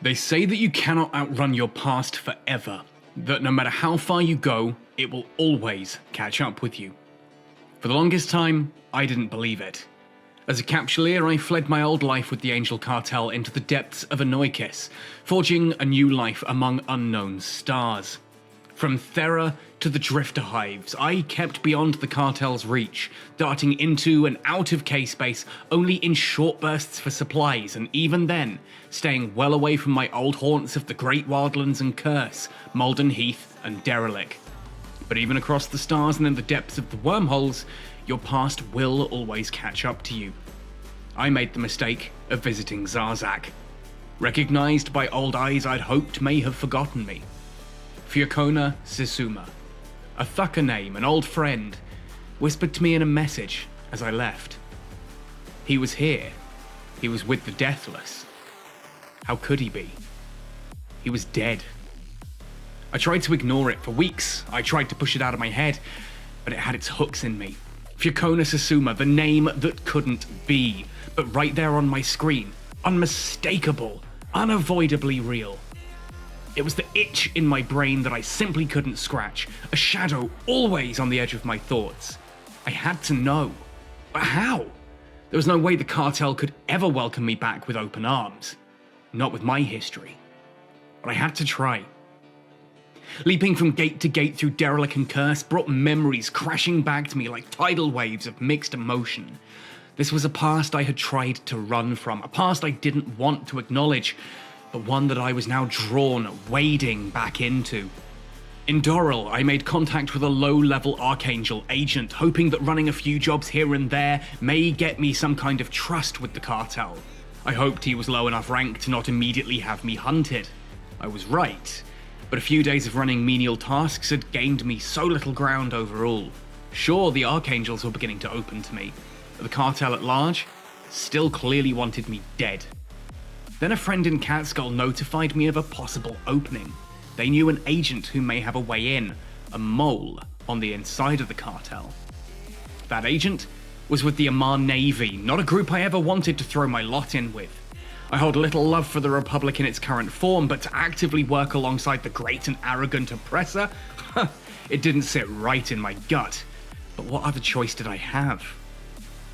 They say that you cannot outrun your past forever, that no matter how far you go, it will always catch up with you. For the longest time, I didn't believe it. As a capsuleer, I fled my old life with the Angel Cartel into the depths of Anoikis, forging a new life among unknown stars. From Thera to the Drifter Hives, I kept beyond the cartel's reach, darting into and out of K-space only in short bursts for supplies, and even then, staying well away from my old haunts of the Great Wildlands and Curse, Malden Heath and Derelict. But even across the stars and in the depths of the wormholes, your past will always catch up to you. I made the mistake of visiting Zarzak. Recognized by old eyes I'd hoped may have forgotten me. Fiocona Sisuma, a Thucker name, an old friend, whispered to me in a message as I left. He was here. He was with the Deathless. How could he be? He was dead. I tried to ignore it for weeks. I tried to push it out of my head, but it had its hooks in me. Fiocona Sisuma, the name that couldn't be, but right there on my screen, unmistakable, unavoidably real. It was the itch in my brain that I simply couldn't scratch, a shadow always on the edge of my thoughts. I had to know. But how? There was no way the cartel could ever welcome me back with open arms. Not with my history. But I had to try. Leaping from gate to gate through Derelict and Curse brought memories crashing back to me like tidal waves of mixed emotion. This was a past I had tried to run from, a past I didn't want to acknowledge, but one that I was now drawn, wading back into. In Doral, I made contact with a low-level Archangel agent, hoping that running a few jobs here and there may get me some kind of trust with the cartel. I hoped he was low enough rank to not immediately have me hunted. I was right, but a few days of running menial tasks had gained me so little ground overall. Sure, the Archangels were beginning to open to me, but the cartel at large still clearly wanted me dead. Then a friend in Catskull notified me of a possible opening. They knew an agent who may have a way in, a mole on the inside of the cartel. That agent was with the Amar Navy, not a group I ever wanted to throw my lot in with. I hold little love for the Republic in its current form, but to actively work alongside the great and arrogant oppressor? It didn't sit right in my gut. But what other choice did I have?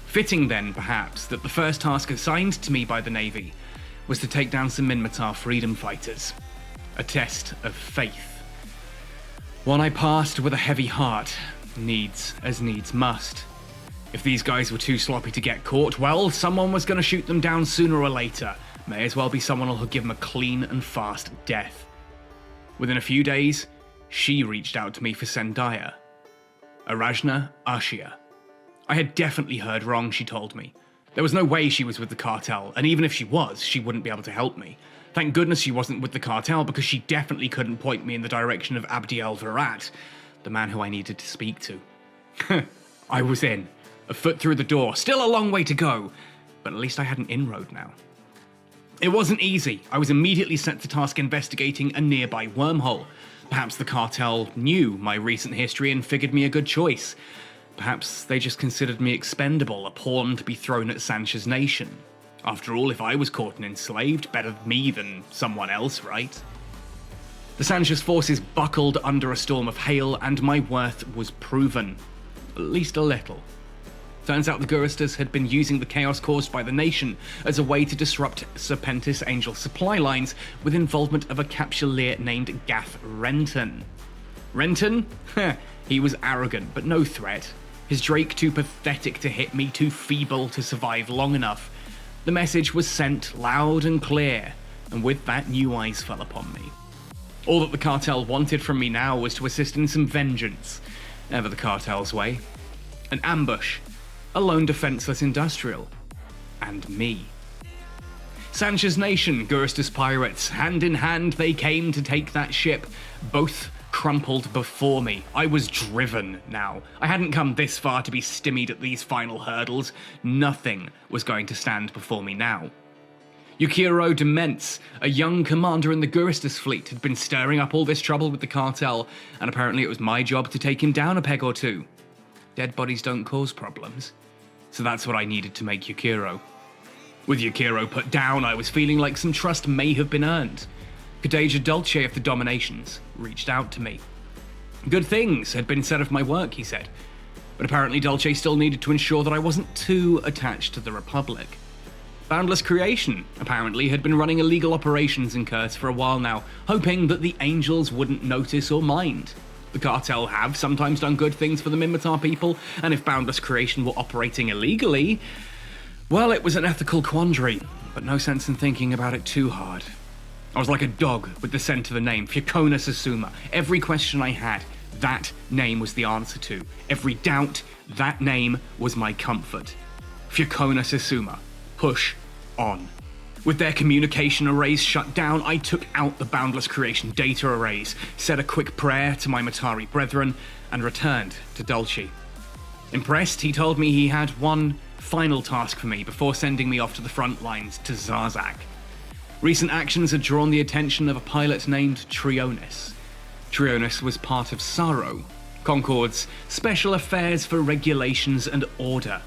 Fitting then, perhaps, that the first task assigned to me by the Navy was to take down some Minmatar freedom fighters. A test of faith. One I passed with a heavy heart, needs as needs must. If these guys were too sloppy to get caught, well, someone was going to shoot them down sooner or later. May as well be someone who'll give them a clean and fast death. Within a few days, she reached out to me for Zendaya. Arajna Ashia. I had definitely heard wrong, she told me. There was no way she was with the cartel, and even if she was, she wouldn't be able to help me. Thank goodness she wasn't with the cartel, because she definitely couldn't point me in the direction of Abdiel Virat, the man who I needed to speak to. I was in, a foot through the door, still a long way to go, but at least I had an inroad now. It wasn't easy. I was immediately sent to task investigating a nearby wormhole. Perhaps the cartel knew my recent history and figured me a good choice. Perhaps they just considered me expendable, a pawn to be thrown at Sancher's nation. After all, if I was caught and enslaved, better me than someone else, right? The Sancher's forces buckled under a storm of hail, and my worth was proven. At least a little. Turns out the Guristas had been using the chaos caused by the nation as a way to disrupt Serpentis Angel supply lines with involvement of a capsuleer named Gath Renton. Renton? He was arrogant, but no threat. His Drake too pathetic to hit me, too feeble to survive long enough. The message was sent loud and clear, and with that new eyes fell upon me. All that the cartel wanted from me now was to assist in some vengeance, ever the cartel's way. An ambush, a lone defenseless industrial, and me. Sancher's nation, Guristas pirates, hand in hand they came to take that ship, both crumpled before me. I was driven now. I hadn't come this far to be stymied at these final hurdles. Nothing was going to stand before me now. Yukiro Demence, a young commander in the Guristas fleet, had been stirring up all this trouble with the cartel, and apparently it was my job to take him down a peg or two. Dead bodies don't cause problems. So that's what I needed to make Yukiro. With Yukiro put down, I was feeling like some trust may have been earned. Kadeja Dulce of the Dominations reached out to me. Good things had been said of my work, he said, but apparently Dulce still needed to ensure that I wasn't too attached to the Republic. Boundless Creation, apparently, had been running illegal operations in Kurtz for a while now, hoping that the Angels wouldn't notice or mind. The cartel have sometimes done good things for the Minmatar people, and if Boundless Creation were operating illegally, well, it was an ethical quandary, but no sense in thinking about it too hard. I was like a dog with the scent of a name, Fyakona Susuma. Every question I had, that name was the answer to. Every doubt, that name was my comfort. Fyakona Susuma. Push on. With their communication arrays shut down, I took out the Boundless Creation data arrays, said a quick prayer to my Matari brethren, and returned to Dulce. Impressed, he told me he had one final task for me before sending me off to the front lines to Zarzak. Recent actions had drawn the attention of a pilot named Trionis. Trionis was part of SARO, Concord's Special Affairs for Regulations and Order,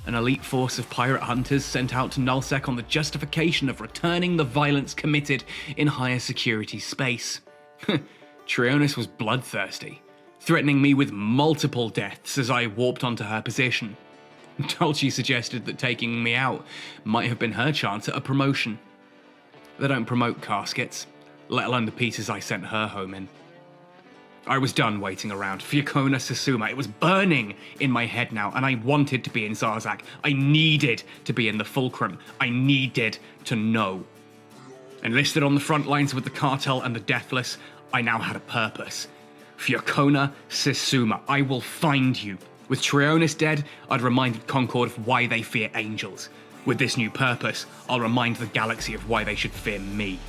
an elite force of pirate hunters sent out to Nullsec on the justification of returning the violence committed in higher security space. Trionis was bloodthirsty, threatening me with multiple deaths as I warped onto her position. Dulce suggested that taking me out might have been her chance at a promotion. They don't promote caskets, let alone the pieces I sent her home in. I was done waiting around. Fyakona Susuma, it was burning in my head now, and I wanted to be in Zarzak. I needed to be in the Fulcrum. I needed to know. Enlisted on the front lines with the cartel and the Deathless, I now had a purpose. Fyakona Susuma, I will find you. With Trionis dead, I'd reminded Concord of why they fear angels. With this new purpose, I'll remind the galaxy of why they should fear me.